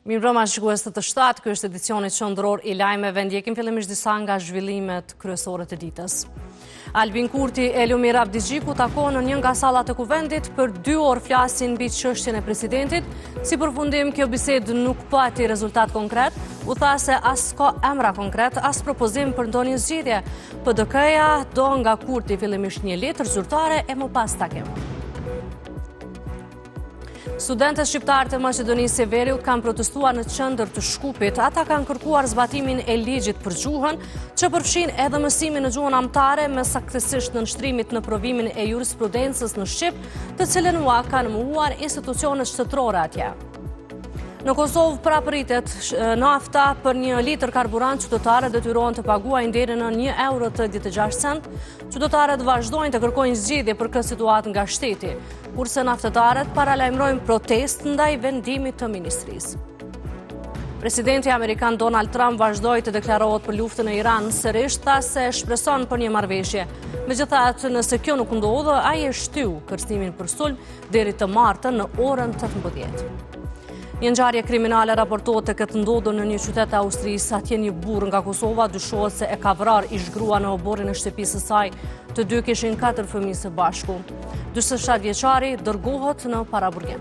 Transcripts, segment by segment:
Mirëmbrëma shikues të shtatë, ky është edicioni qendror i lajmeve. Ndjekim fillimisht disa nga zhvillimet kryesore të ditës. Albin Kurti e Lumir Abdigjiku takohen në një nga sallat e kuvendit, për 2 orë flasin mbi çështjen e presidentit. Si përfundim, kjo bisedë nuk pati rezultat konkret, u tha se as ka emra konkret, as propozim për ndonjë zgjidhje. PDK-ja do nga Kurti fillimisht një letër zyrtare e më pas takim. Studentët shqiptarë të Maqedonisë së Veriut kanë protestuar në qendër të Shkupit. Ata kanë kërkuar zbatimin e ligjit për gjuhën, që përfshin edhe mësimin në gjuhën amtare, me saktësisht nënshtrimit në provimin e jurisprudencës në Shqip, të cilën kanë mohuar institucionet shtetërore atje. Në Kosovë prapëritet nafta për 1 litër karburant, qytetarët detyrohen të paguajnë deri në €1.86. Qytetarët vazhdojnë të kërkojnë zgjidhje për këtë situatë nga shteti, kurse naftetarët paralajmërojnë protestë ndaj vendimit të ministrisë. Presidenti amerikan Donald Trump vazhdoi të deklarohet për luftën e Iran, sërish tha se shpreson për një marrëveshje. Megjithatë, nëse kjo nuk ndodhë, ai e shtyu kërcënimin për sulm deri të martën në orën 18. Një ngjarje kriminale raportohet të këtë ndodhur në një qytet të Austrisë. Atje një burr nga Kosova dyshohet se e ka vrarë ish-grua në oborrin e shtëpisë së saj. Të dy kishin 4 fëmijë së bashku. 47 vjeçari dërgohet në paraburgim.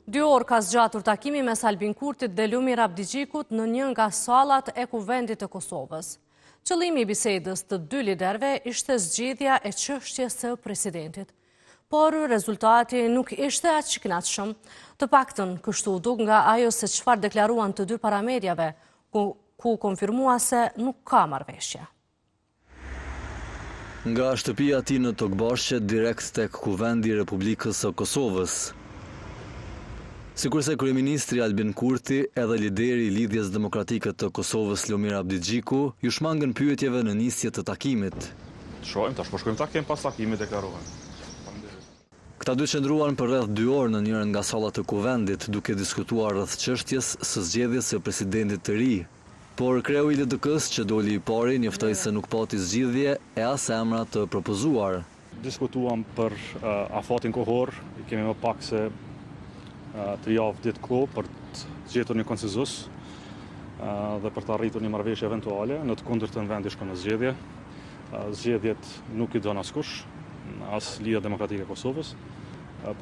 Dy orë ka zgjatur takimi mes Albin Kurtit dhe Lumir Abdigjikut në një nga sallat e kuvendit të Kosovës. Qëllimi i bisedës të 2 liderëve ishte zgjidhja e çështjes së presidentit. Por rezultati nuk ishte aq i kënaqshëm, të paktën kështu duk nga ajo se çfarë deklaruan të dy paramediave, ku konfirmua se nuk ka marrëveshje. Nga shtëpia e tij në Tokbashqe direkt tek kuvendi i Republikës së Kosovës. Sikurse kryeministri Albin Kurti edhe lideri i Lidhjes Demokratike të Kosovës Lumir Abdigjiku ju shmangën pyetjeve në nisje të takimit. Shohim tash, po shkojmë takim pas takimit deklarohen. Këta dy qëndruan për rreth 2 orë në njërin nga sallat e kuvendit, duke diskutuar rreth çështjes së zgjedhjes së presidentit të ri. Por kreu i LDK-s, që doli i pari, njoftoi se nuk pati zgjidhje e as emra të propozuar. Diskutuam për afatin kohor, kemi më pak se 3 javë ditë kohë për të gjetur një konsenzus dhe për të arritur një marrëveshje eventuale. Në të kundërtën vendi shkon në zgjedhje. Zgjedhjet nuk i don askush, as Lidhja Demokratike e Kosovës.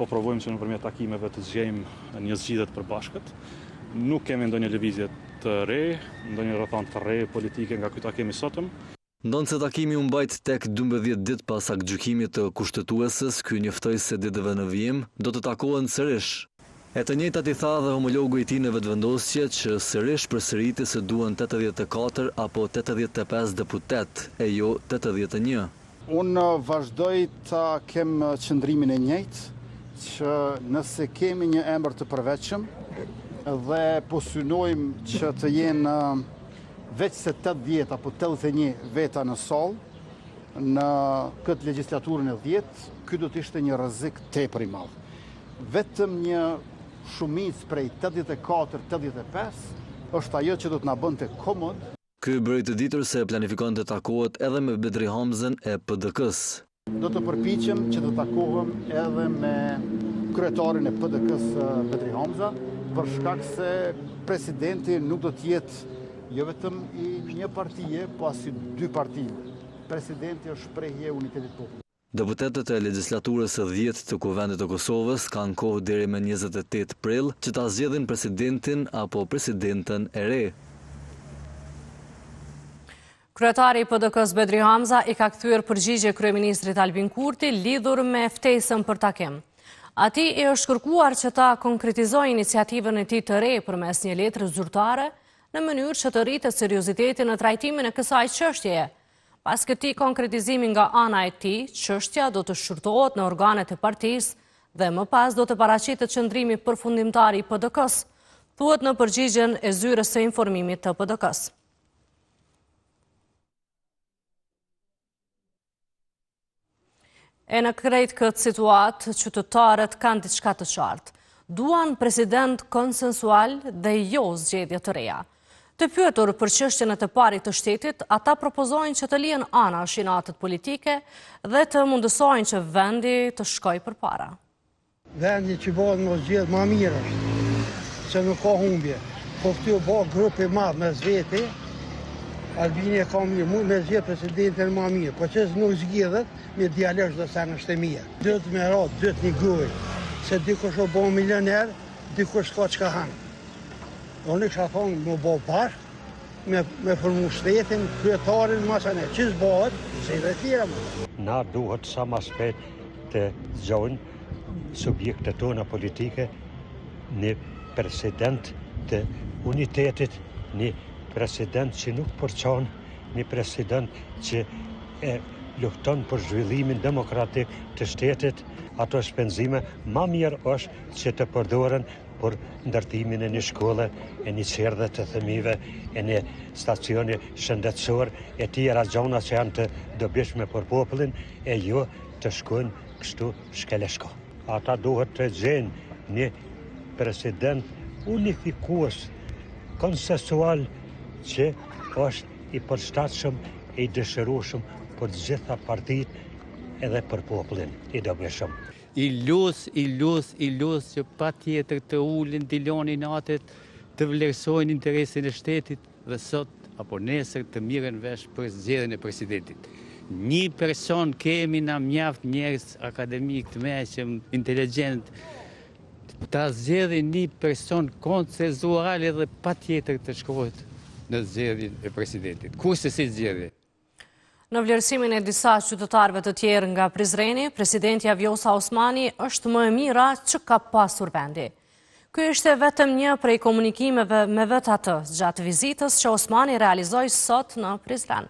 Po provojmë që nëpërmjet takimeve të zgjejmë një zgjidhje të përbashkët. Nuk kemi ndonjë lëvizje të re, ndonjë rrethant të re politike nga ky takim i sotëm. Ndonse takimi u mbajt tek 12 ditë pas aktgjykimit të kushtetuesës, ky njoftoi se ditëve në vijim do të takohen sërish. E të njëjtat i tha dhe homologu i tij në vetëvendosje që sërish përsëriti se duhen 84 apo 85 deputet, e jo 81. Unë vazhdoj ta kem qëndrimin e njëjtë, që nëse kemi një emër të përveçëm dhe po synojmë që të jenë veç se 80 apo 81 veta në sallë në këtë legjislaturën e 10, ky do të ishte një rrezik tepër i madh. Vetëm një shumicë prej 84-85 është ajo që do të na bënte komod. Ky bëri të ditur se planifikon të takohet edhe me Bedri Hamzën e PDK-s. Do të përpiqem që të takohem edhe me kryetarin e PDK-s Bedri Hamza, për shkak se presidenti nuk do të jetë jo vetëm i një partie, po as i 2 partive. Presidenti është shprehje e unitetit popullit. Deputetët e legjislaturës së 10 të kuvendit të Kosovës kanë kohë deri më 28 prill që ta zgjedhin presidentin apo presidenten e re. Kryetari i PDK-s Bedri Hamza i ka kthyer përgjigje kryeministrit Albin Kurti lidhur me ftesën për takim. Atij i është kërkuar që ta konkretizojë iniciativën e tij të re përmes një letre zyrtare në mënyrë që të rritet serioziteti në trajtimin e kësaj çështjeje. Pas këtij konkretizimi nga ana e tij, çështja do të shqyrtohet në organet e partisë dhe më pas do të paraqitet qëndrimi përfundimtar i PDK-s, thuhet në përgjigjen e zyrës së informimit të PDK-s. E në krejt këtë situatë, qytetarët kanë diçka të qartë. Duan president konsensual dhe jo zgjedhje të reja. Të pyetur për çështjen e të parit të shtetit, ata propozojnë që të lihen anash inatët politike dhe të mundësojnë që vendi të shkojë përpara. Vendi që bëhet më zgjedh më mirë është, se nuk ka humbje. Po këtu bëhet grup i madh me vete, Albini e ka mirë, mund me zgjedh presidentin më mirë, po që nuk zgjedhet, me djalosh do sa në shtëmia. Duhet me radhë, duhet një gruaj, se dikush o bëhet milioner, dikush ka çka han. Unë kisha thonë më bëhë bashkë, me formu shtetin, kryetarin, masane, që zbohet, se i dhe tjera më. Na duhet sa ma shpejt të zgjojnë subjektet tona politike një president të unitetit, një president që nuk përçon, një president që e lufton për zhvillimin demokratik të shtetit. Ato shpenzime ma mirë është që të përdoren për ndërtimin e një shkolle, e një qerdhe të thëmive, e një stacioni shëndetësor, e tjera gjona që janë të dobishme për popullin, e jo të shkojnë kështu shkeleshko. Ata duhet të gjenë një president unifikues, konsensual, që është i përshtatshëm e i dëshirueshëm për gjitha partitë edhe për popullin i dobishëm. I lus që pa tjetër të ulin dilonin atet, të vlerësojnë interesin e shtetit dhe sot apo nesër të miren vesh për zgjedhjen e presidentit. Një person kemi na mjaft njerëz akademik të mëshëm, inteligjent, ta zgjedhin një person konsensual edhe pa tjetër të shkrohet në zgjedhjen e presidentit. Kurse si zgjedhje. Në vlerësimin e disa qytetarëve të tjerë nga Prizreni, presidentja Vjosa Osmani është më e mira që ka pasur vendi. Ky ishte vetëm një prej komunikimeve me vetë atë gjatë vizitës që Osmani realizoi sot në Prizren.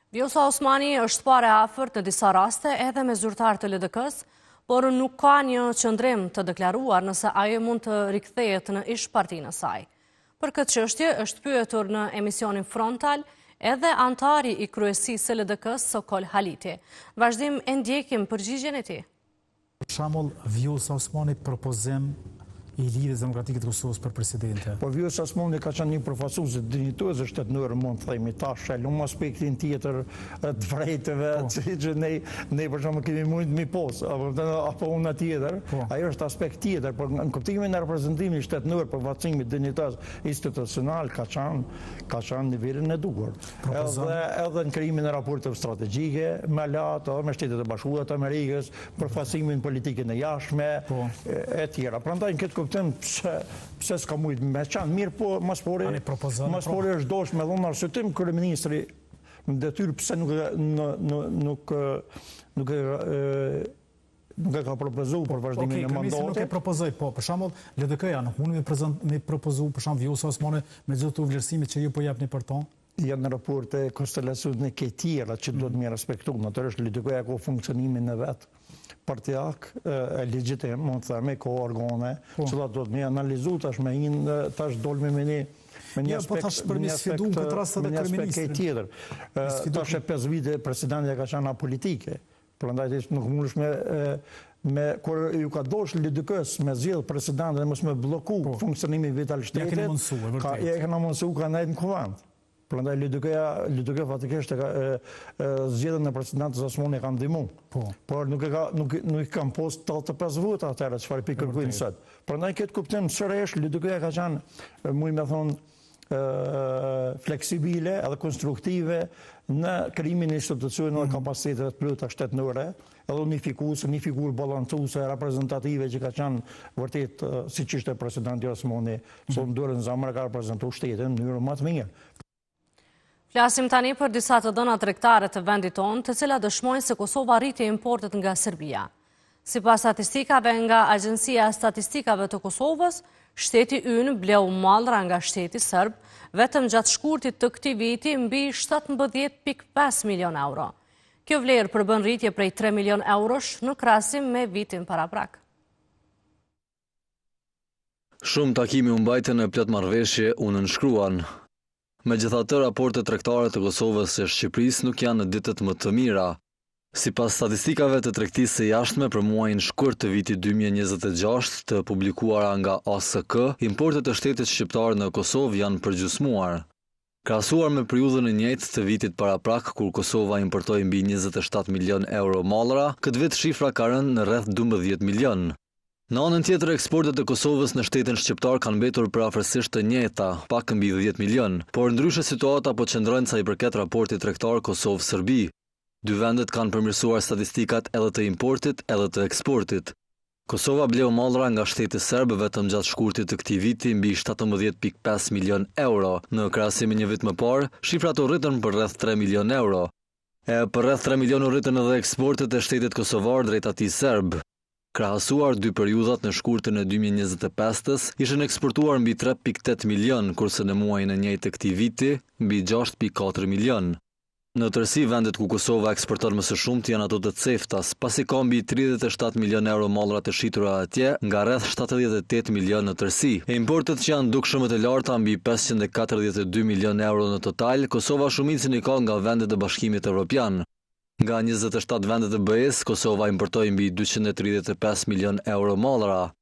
Vjosa Osmani është pare afërt në disa raste edhe me zyrtar të LDK-s, por nuk ka një qëndrim të deklaruar nëse ajo mund të rikthehet në ish-partinë e saj. Për këtë çështje është pyetur në emisionin Frontal edhe antari i kryesisë së LDK-s Sokol Haliti. Vazhdim e ndjekim përgjigjen e tij. Për shembull, Vjosa Osmani propozim i Lidhjes Demokratike të Kosovës për presidente. Po Vjosa Osmani ka qenë një përfaqësues dinjitues shtetënor, mund të themi tash, në aspektin tjetër të vërejtëve, që ne për shembull kemi mund mi pos, apo una tjetër, ajo është aspekt tjetër, por në kuptimin e reprezentimit shtetënor, përfaqësimit dinjitas institucional ka qenë nivelin e duhur. Edhe në krijimin e raporteve strategjike me LAT, me Shtetet e Bashkuara të Amerikës, përfaqësimin politikën e jashtme e tjera. Prandaj në këtë pse s'ka mujt me qanë mirë, po mas pori është dosh me dhonë arsyetim kryeministri në detyrë pse nuk e ka propozu për vazhdimin e mandatit. Nuk e propozoj, po, për shembull, LDK-ja nuk mund me propozu për shembull Vjosa Osmani me gjithë të vlerësimit që ju po japni për to? Janë në raporte konstelacionit e tjera që duhet me respektu. Natyrisht LDK-ja ka funksionimin e vet partijak e legjitim, mund të themi, ka organe, që do të me analizu tash me tash dolme me një aspekt tjetër. Tash e 5 vite presidentja ka qenë politike, prandaj nuk mundesh kur ju ka dosh LDK-s me zgjedh presidentin dhe mos me blloku funksionimin vital shtetit. Ja kena mundsu ka ndajt në kuvend. Prandaj LDK fatikisht zgjedhjen e presidentit Osmani ka ndihmu. Por nuk i kanë post 85 vota atëherë çfarë pi kërkojnë sot. Prandaj këtë kuptim sërish LDK ka qenë muj me thonë fleksibile edhe konstruktive në krijimin e institucioneve dhe kapacitetet të plota shtetënore, edhe unifikuese, një figurë balancuese, reprezentative që ka qenë vërtet siç ishte presidenti Osmani, son dorën zamër ka reprezentuar shtetin në mënyrë më të mirë. Flasim tani për disa të dhëna tregtare të vendit tonë, të cilat dëshmojnë se Kosova rriti importet nga Serbia. Sipas statistikave nga Agjencia e Statistikave të Kosovës, shteti ynë bleu mallra nga shteti serb, vetëm gjatë shkurtit të këtij viti mbi 17.5 milion euro. Kjo vlerë përbën rritje prej 3 milion eurosh në krahasim me vitin paraprak. Shumë takime u mbajtën e plot marrëveshje u nënshkruan. Megjithatë, raportet tregtare të Kosovës e Shqipërisë nuk janë në ditët më të mira. Sipas statistikave të tregtisë së jashtme për muajin shkurt të vitit 2026 të publikuara nga ASK, importet e shtetit shqiptar në Kosovë janë përgjysmuar. Krahasuar me periudhën e njëjtë të vitit paraprak, kur Kosova importoi mbi 27 milion euro mallra, këtë vit shifra ka rënë në rreth 12 milion. Në anën tjetër, eksportet e Kosovës në shtetin shqiptar kanë mbetur për afërsisht të njëjta, pak mbi 10 milion, por ndryshe situata po qëndron sa i përket raportit tregtar Kosovë-Serbi. Dy vendet kanë përmirësuar statistikat edhe të importit edhe të eksportit. Kosova bleu mallra nga shteti serb vetëm gjatë shkurtit të këtij viti mbi 17.5 milion euro. Në krahasim me një vit më parë, shifrat u rritën për rreth 3 milion euro. Për rreth 3 milion u rritën edhe eksportet e shtetit kosovar drejt atij serb. Krahasuar dy periudhat në shkurtin e 2025-s, ishin eksportuar mbi 3.8 milion, kurse në muajin e njëjtë të këtij viti mbi 6.4 milion. Në tërësi, vendet ku Kosova eksporton më së shumti janë ato të ceftas, pasi ka mbi 37 milion euro mallra të shitura atje, nga rreth 78 milion në tërësi. E importet që janë dukshëm të larta mbi 542 milion euro në total, Kosova shumicën i ka nga vendet e Bashkimit Evropian. Nga 27 vendet e BE-s, Kosova importoi mbi 235 milion euro mallra.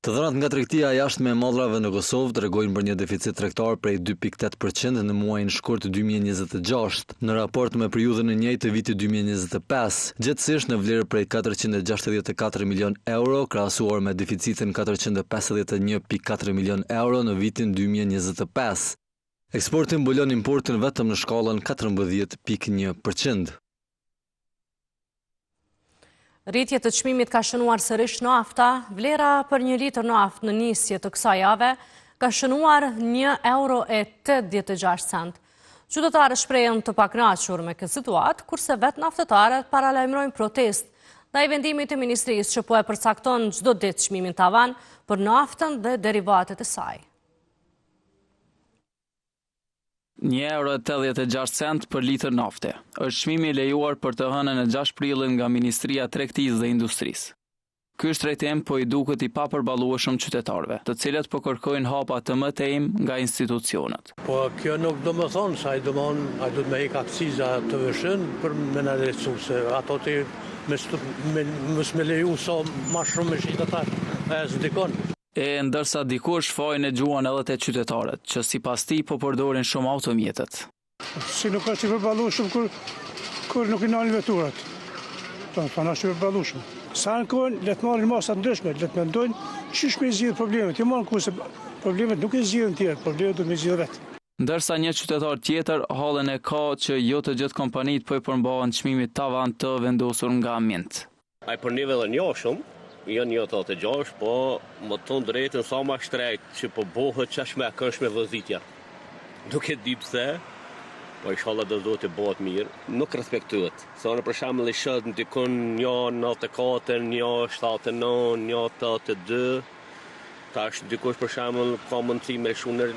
Të dhënat nga tregtia jashtme e mallrave në Kosovë tregojnë për një deficit tregtar prej 2.8% në muajin shkurt 2026, në raport me periudhën e njëjtë të vitit 2025, gjithsesi në vlerë prej 464 milion euro, krahasuar me deficitin 451.4 milion euro në vitin 2025. Eksporti mbulon importin vetëm në shkallën 14.1%. Rritje të çmimit ka shënuar sërish nafta. Vlera për 1 litër naftë në nisje të kësaj jave ka shënuar €1.86. Qytetarët shprehen të pakënaqur me këtë situatë, kurse vetë naftetarët paralajmërojnë protestë ndaj vendimit të ministrisë që po e përcakton çdo ditë çmimin tavan për naftën dhe derivatet e saj. €1.86 për litër nafte është çmimi i lejuar për të hënën e 6 prillit nga Ministria e Tregtisë dhe Industrisë. Ky shtrejtim po i duket i papërballueshëm qytetarëve, të cilët po kërkojnë hapa të mëtejmë nga institucionet. Po kjo nuk do më thonë se ai do të me ik akciza të vëshën për me na lecu se ato të mos me leju sa më shumë me shitatar e s'dikon. Ndërsa dikush fajin e gjuan edhe te qytetarët, që sipas tij po përdorin shumë automjetet. Si nuk është i përballueshëm kur nuk i nalin veturat. Pa është i përballueshëm. Sa në kohën, le të marrin masa ndryshme, le të mendojnë çish me zgjidh problemet. Jo marrin kurse problemet nuk e zgjidhin tjerë, problemet do të zgjidhin vetë. Ndërsa një qytetar tjetër hallën e ka që jo të gjithë kompanitë po i përmbahen çmimit tavan të vendosur nga Mint. Ai për nivellin njohshëm, jo 1.86, po më thon drejtën sa më shtrejt që po bëhet çashme këndshme vëzitja. Nuk e di pse, po inshallah do të bëhet mirë, nuk respektohet. Sa në për shembull i shoh dikon 1.94, 1.79, 1.82. Tash dikush për shembull ka mundësi me shunër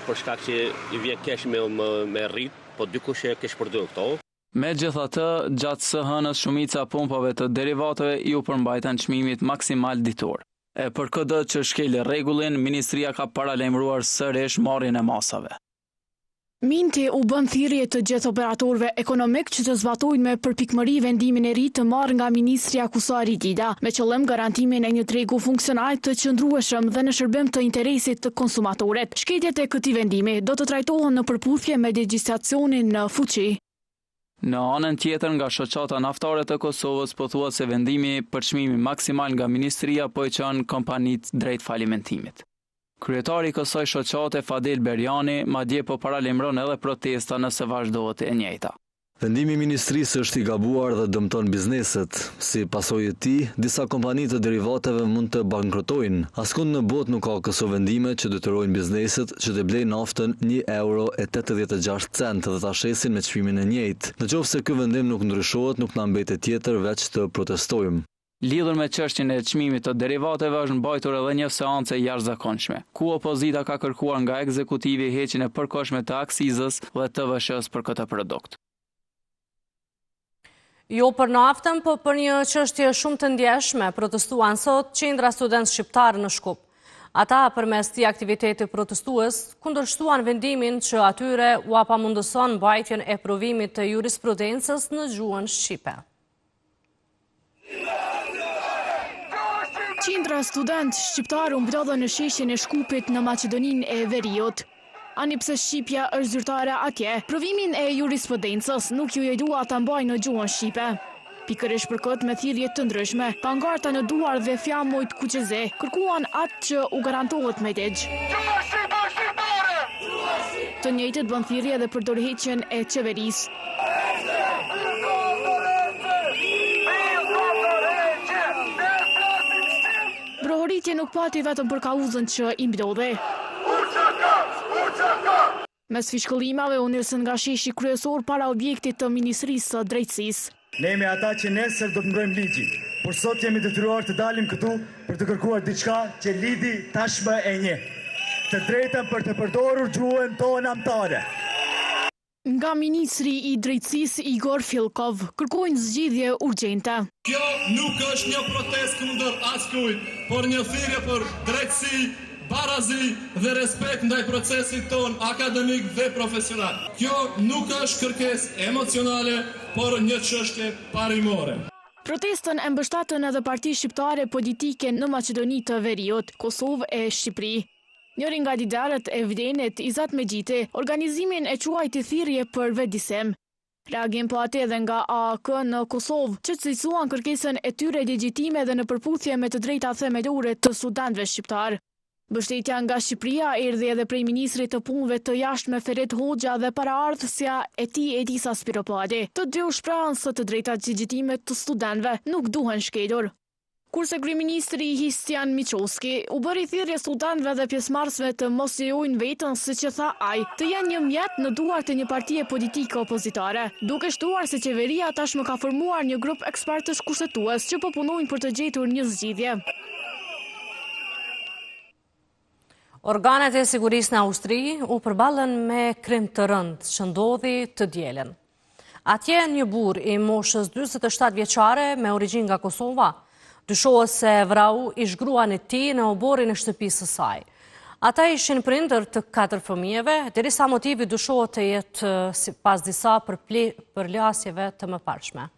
për shkak që i vjen keq me rrit, po dikush e keq përdor këto. Megjithatë, gjatë së hënës shumica pumpave të derivateve ju përmbajtën çmimit maksimal ditor. E për këtë që shkel rregullin, Ministria ka paralajmëruar sërish marrjen e masave. Minti u bën thirrje të gjithë operatorëve ekonomik që të zbatojnë me përpikmëri vendimin e ri të marrë nga Ministria Kusari Dida, me qëllim garantimin e një tregu funksional të qëndrueshëm dhe në shërbim të interesit të konsumatorit. Shketjet e këtij vendimi do të trajtohen në përputhje me legjislacionin në fuqi. Në anën tjetër, nga shoqata naftare të Kosovës po thuhet se vendimi për çmimin maksimal nga Ministria po i çon kompanitë drejt falimentimit. Kryetari i kësaj shoqate Fadel Berjani madje po paralajmëron edhe protesta nëse vazhdohet e njëjta. Vendimi i ministrisë është i gabuar dhe dëmton bizneset. Si pasojë e tij, disa kompani të derivateve mund të bankrotojnë. Askund në botë nuk ka këso vendime që detyrojnë bizneset që të blejnë naftën €1.86 dhe ta shesin me çmimin e njëjtë. Nëse ky vendim nuk ndryshohet, nuk na mbetet tjetër veç të protestojmë. Lidhur me çështjen e çmimit të derivateve është mbajtur edhe një seancë jashtëzakonshme, ku opozita ka kërkuar nga ekzekutivi heqjen e përkohshme të aksizës dhe TVSH-s për këtë produkt. Jo për naftën, po për një çështje shumë të ndjeshme, protestuan sot qindra studentë shqiptarë në Shkup. Ata përmes këtij aktiviteti protestues kundërshtuan vendimin që atyre u pamundëson mbajtjen e provimit të jurisprudencës në gjuhën shqipe. Qindra student shqiptar u mblodhën në sheshin e Shkupit në Maqedoninë e Veriut. Ani pse shqipja është zyrtare atje, provimin e jurisprudencës nuk ju lejua ta mbajnë në gjuhën shqipe. Pikërisht për këtë me thirrje të ndryshme, pangarta në duar dhe flamujt kuqeze kërkuan atë që u garantohet me ligj. Të njëjtët bën thirrje dhe për dorëheqjen e qeverisë. Brohoritje nuk pati vetëm për kauzën që i mblodhi. Mes fishkëllimave u nisën nga sheshi kryesor para objektit të Ministrisë së Drejtësisë. Ne jemi ata që nesër do të mbrojmë ligjin, por sot jemi detyruar të dalim këtu për të kërkuar diçka që lidi tashmë e njeh. Të drejtën për të përdorur gjuhën tonë anëtare. Nga Ministri i Drejtësisë Igor Filkov kërkojnë zgjidhje urgjente. Kjo nuk është një protestë kundër askujt, por një thirrje për drejtësi, barazi dhe respekt ndaj procesit ton akademik dhe profesional. Kjo nuk është kërkesë emocionale, por një çështje parimore. Protestën e mbështatën edhe parti shqiptare politike në Maqedoni të Veriut, Kosovë e Shqipëri. Njëri nga liderët e vdenet, Izat Megjiti, organizimin e quajti thirrje për vetëdijsim. Reagim po atë edhe nga AAK në Kosovë, që cilësuan kërkesën e tyre legjitime dhe në përputhje me të drejta themelore të studentëve shqiptar. Mbështetja nga Shqipëria erdhi edhe prej ministrit të punëve të jashtme Ferit Hoxha dhe paraardhësja e tij Edisa Spiropadi. Të dy u shprahen se të drejtat legjitime të studentëve nuk duhen shkelur. Kurse kryeministri Histian Miçoski u bëri thirrje studentëve dhe pjesëmarrësve të mos lejojnë veten, siç e tha ai, të janë një mjet në duart e një partie politike opozitare, duke shtuar se qeveria tashmë ka formuar një grup ekspertësh kushtetues që po punojnë për të gjetur një zgjidhje. Organet e sigurisë në Austri u përballën me krim të rënd që ndodhi të dielën. Atje një burr i moshës 47 vjeçare me origjinë nga Kosova dyshohet se vrau ish gruan e tij në oborrin e shtëpisë së saj. Ata ishin prindër të 4 fëmijëve, derisa motivi dyshohet të jetë sipas disa përplasjeve të mëparshme.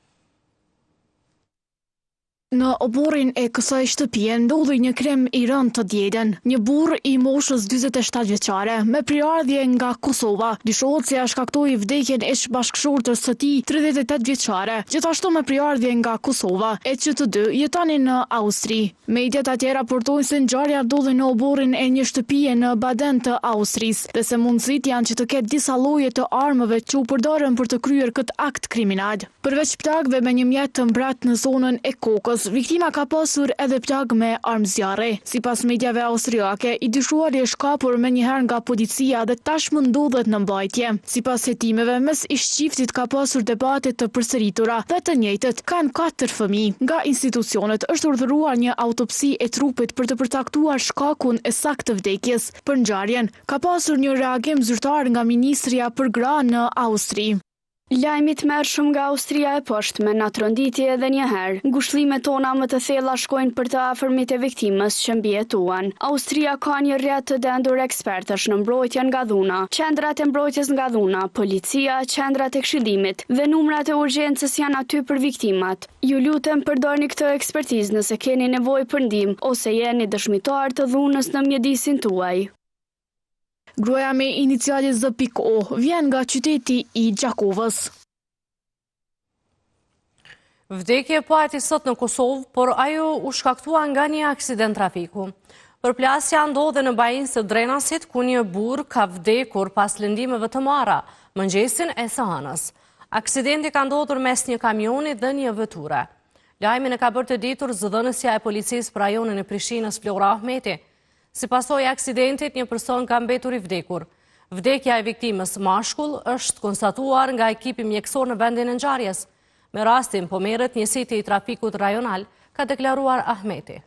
Në oborrin e kësaj shtëpie ndodhi një krim i rënd të dielën. Një burr i moshës 47 vjeçare me priardhje nga Kosova dyshohet se ia shkaktoi vdekjen e bashkëshortës së tij 38 vjeçare, gjithashtu me priardhje nga Kosova, e që të dy jetonin në Austri. Mediat atje raportojnë se ngjarja ndodhi në oborrin e një shtëpie në Baden të Austrisë dhe se mundësitë janë që të ketë disa lloje të armëve që u përdorën për të kryer këtë akt kriminal. Përveç plagëve me një mjet të mbrat në zonën e kokës, viktima ka pasur edhe plagë me armë zjarri. Sipas mediave austriake, i dyshuari është kapur menjëherë nga policia dhe tashmë ndodhet në mbajtje. Sipas hetimeve, mes ish-çiftit ka pasur debate të përsëritura dhe të njëjtët kanë 4 fëmijë. Nga institucionet është urdhëruar një autopsi e trupit për të përcaktuar shkakun e saktë të vdekjes. Për ngjarjen ka pasur një reagim zyrtar nga Ministria për Gra në Austri. Lajmit merr shumë nga Austria e poshtme na tronditi edhe një herë. Ngushëllimet tona më të thella shkojnë për të afërmit e viktimës që mbijetuan. Austria ka një rrjet të dendur ekspertësh në mbrojtjen nga dhuna, qendrat e mbrojtjes nga dhuna, policia, qendrat e këshillimit dhe numrat e urgjencës janë aty për viktimat. Ju lutem përdorni këtë ekspertizë nëse keni nevojë për ndihmë ose jeni dëshmitar të dhunës në mjedisin tuaj. Gruaja me iniciali Z.O vjen nga qyteti i Gjakovës. Vdekje pati sot në Kosovë, por ajo u shkaktua nga një aksident trafiku. Përplasja ndodhe në bajinë së Drenasit, ku një burr ka vdekur pas lëndimeve të marra, mëngjesin e së hënës. Aksidenti ka ndodhur mes një kamioni dhe një veture. Lajmin e ka bërë të ditur zëdhënësja e policisë për rajonin e Prishinës Flora Ahmeti. Si pasojë e aksidentit, një person ka mbetur i vdekur. Vdekja e viktimës mashkull është konstatuar nga ekipi mjekësor në vendin e ngjarjes. Me rastin po merret njësiti i trafikut rajonal, ka deklaruar Ahmeti.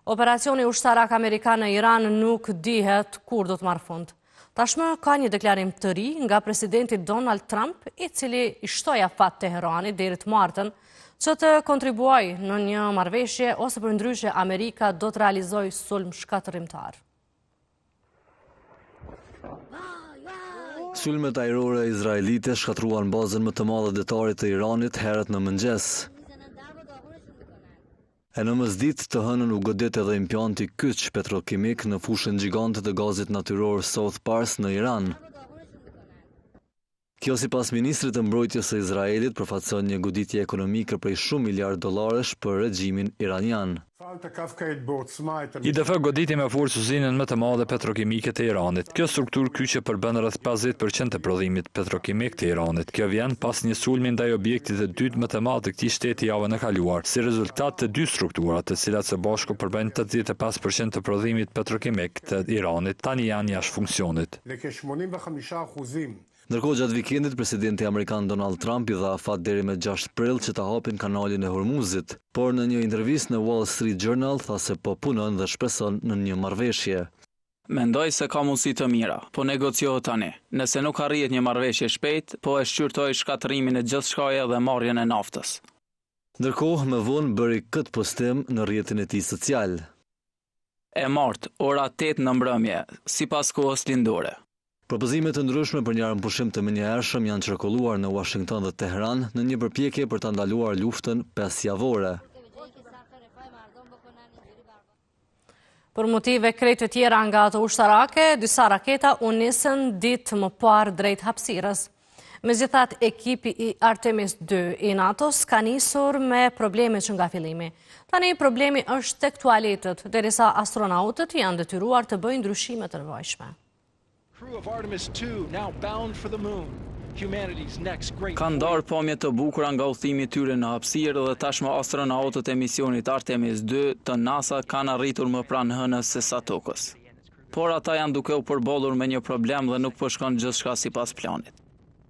Operacioni ushtarak amerikan në Iran nuk dihet kur do të marrë fund. Tashmë ka një deklarim të ri nga presidenti Donald Trump, i cili i shtoi afat Teheranit deri të martën që të kontribuojë në një marrëveshje ose përndryshe Amerika do të realizojë sulm shkatërrimtar. Sulmet ajrore izraelite shkatruan bazën më të madhe detare të Iranit herët në mëngjes. E në mëzdit të hënën u godet edhe impjanti kyç petrokimik në fushën gjigante të gazit natyror South Pars në Iran. Kjo sipas ministrit të mbrojtjes së Izraelit përfaqëson një goditje ekonomike prej shumë miliard dollarësh për regjimin iranian. IDF goditi me forcë uzinën më të madhe petrokimike të Iranit. Kjo strukturë kyçe përbën rreth 50% të prodhimit petrokimik të Iranit. Kjo vjen pas një sulmi ndaj objektit të dytë më të madh të këtij shteti javën e kaluar, si rezultat të dy strukturave, të cilat së bashku përbëjnë 85% të prodhimit petrokimik të Iranit, tani janë jashtë funksionit. Ndërkohë gjatë vikendit, presidenti amerikan Donald Trump i dha afat deri me 6 prill që ta hapin kanalin e Hormuzit, por në një intervistë në Wall Street Journal tha se po punon dhe shpreson në një marrëveshje. Mendoj se ka mundësi të mira, po negociohet tani. Nëse nuk arrihet një marrëveshje shpejt, po e shqyrtoi shkatërimin e gjithçkaje dhe marrjen e naftës. Ndërkohë më vonë bëri këtë postim në rrjetin e tij social. E martë, ora 8 në mbrëmje, sipas kohës lindore. Propozime të ndryshme për një armëpushim të menjëhershëm janë qarkulluar në Washington dhe Teheran në një përpjekje për ta ndaluar luftën 5 javore. Për motive krejt të tjera nga ato ushtarake, disa raketa u nisën ditë më parë drejt hapësirës. Megjithatë, ekipi i Artemis 2 i NATO-s ka nisur me probleme që nga fillimi. Tani problemi është tek tualetët, derisa astronautët janë detyruar të bëjnë ndryshime të nevojshme. Kanë ndarë pamje të bukura nga udhëtimi i tyre në hapësirë dhe tashmë astronautët e misionit Artemis 2 të NASA kanë arritur më pranë hënës se sa tokës. Por ata janë duke u përballur me një problem dhe nuk po shkon gjithçka sipas planit.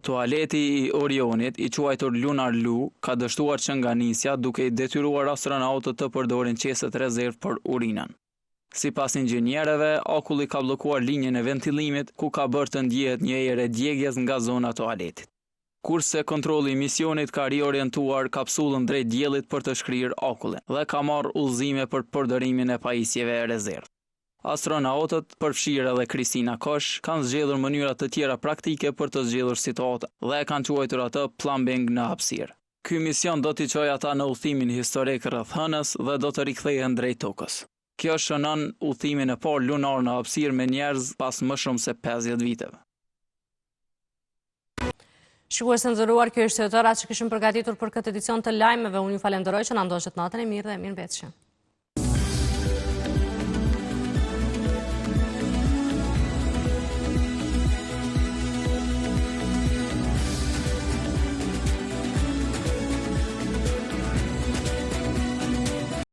Tualeti i Orionit, i quajtur Lunar Lu, ka dështuar që nga nisja duke i detyruar astronautët të përdorin qeset rezervë për urinën. Sipas inxhinierëve, akulli ka bllokuar linjën e ventilimit, ku ka bërë të ndjehet një erë djegjes nga zona e tualetit. Kurse kontrolli i misionit ka riorientuar kapsullën drejt diellit për të shkrirë akullin dhe ka marrë udhëzime për përdorimin e pajisjeve rezervë. Astronautët, përfshirë edhe Kristina Kosh, kanë zgjedhur mënyra të tjera praktike për të zgjedhur situatën dhe kanë quajtur atë plumbing në hapësirë. Ky mision do t'i çojë ata në udhëtimin historik rreth hënës dhe do të rikthehen drejt tokës. Kjo shënon udhëtimin e parë lunar në hapësirë me njerëz pas më shumë se 50 viteve. Shikues të nderuar, kjo është tëra që kishim përgatitur për këtë edicion të lajmeve. Unë ju falenderoj që na ndoqët natën e mirë dhe mirëmbëjtje.